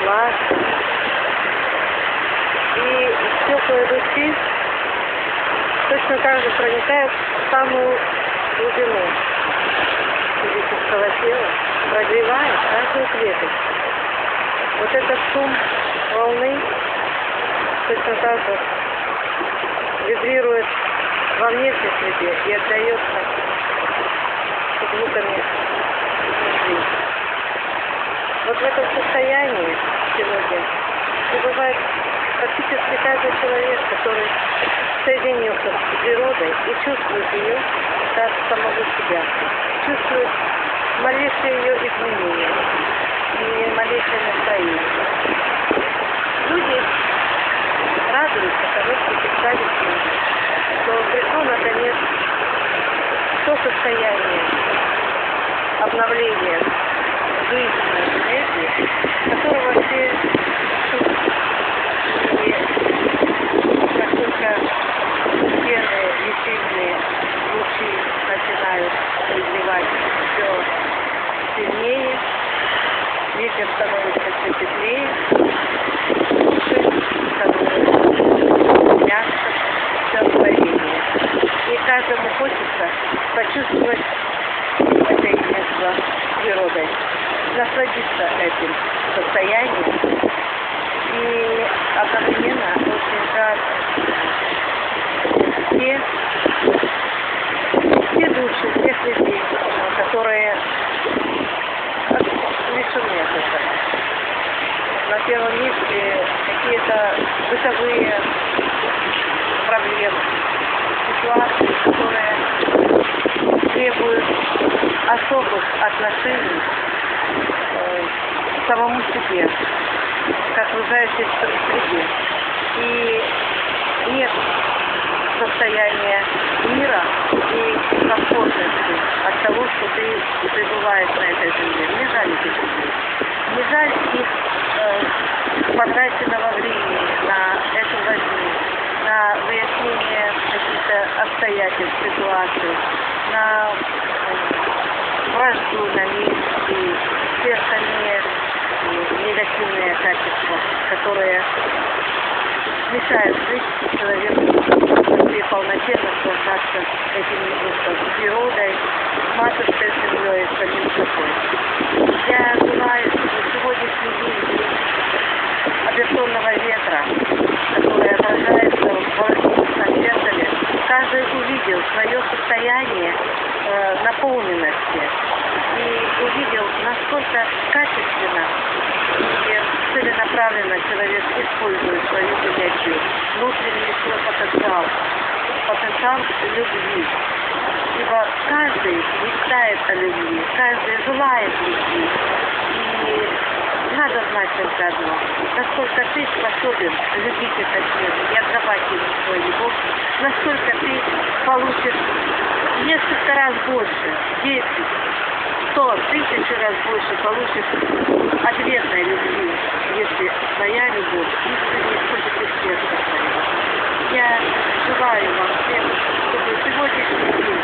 власть. И теплые лучи точно так же проникают в самую глубину физического тела, прогревает каждую клеточку. Вот этот шум волны точно так же вибрирует во внешней среде и отдается звуками внутри. Вот в этом состоянии сегодня пребывает практически каждый человек, который соединился с природой и чувствует ее как самого себя, чувствует малейшие ее изменения и малейшее настроение. Люди радуются тому, что представили себе, что пришло наконец то состояние обновления жизненной энергии, которого все и как только белые весенние лучи начинают изливать все сильнее, ветер становится все теплее, становится мягче, все творение. И каждому хочется почувствовать это единство с природой, насладиться этим состоянием. И одновременно очень жаль те души, тех людей, которые лишены от этого. На первом месте какие-то бытовые проблемы, ситуации, которые требуют особых отношений к самому себе, к окружающей среде. И нет состояния мира и комфортности от того, что ты пребываешь на этой земле. Не жаль этих людей. Не жаль их потраченного времени на эту возьму, на выяснение каких-то обстоятельств, ситуаций, на вражду, на месть и все остальные негативные качества, которые мешают жить человеку в полноте наслаждаться этим единством с природой, с матушкой землей, с самим собой. Я желаю, чтобы сегодняшний день авиационного ветра, который отражается в волшебном зеркале, каждый увидел свое состояние наполненности и увидел, насколько качественно и целенаправленно человек использует свою энергию, внутренний свой потенциал любви. Ибо каждый мечтает о любви, каждый желает любви. И надо знать только одно, насколько ты способен любить этот мир и отдавать ему свою любовь, настолько ты получишь несколько раз больше, 10, 100, 1000 раз больше получишь ответной любви, если твоя любовь искренне исходит из сердца твоего. Я желаю вам всем, чтобы сегодняшний день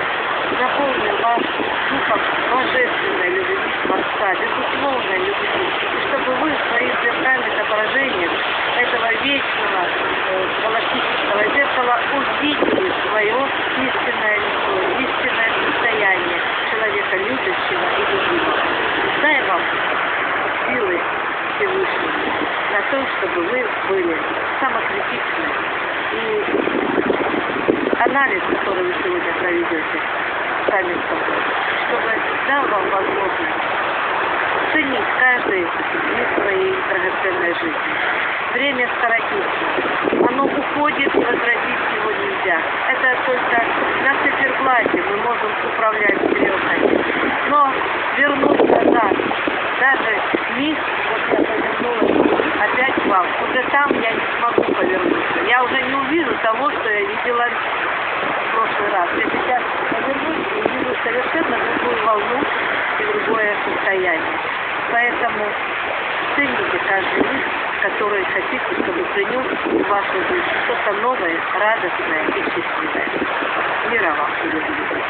наполнил вас духом божественной любви Творца, безусловной любви, и чтобы вы в своих зеркальных отображениях этого вечного галактического зеркала увидели свое истинное лицо, истинное состояние человека любящего и любимого. Дай вам силы Всевышнего на то, чтобы вы были самокритичны. И анализ, который вы сегодня проведете сами с собой, чтобы дал вам возможность ценить каждый вид своей драгоценной жизни. Время скоротится. Оно уходит, и возродить его нельзя. Это только на циферблате мы можем управлять вперед. Но вернуть назад, даже миг, вот я повернулась опять к вам, уже там я не смогу повернуться. Я уже не увижу того, что я видела в прошлый раз. Я сейчас повернусь и увижу совершенно другую волну и другое состояние. Поэтому цените каждый миг, который хотите, чтобы принес в вашу жизнь что-то новое, радостное и счастливое. Мира вам и любви.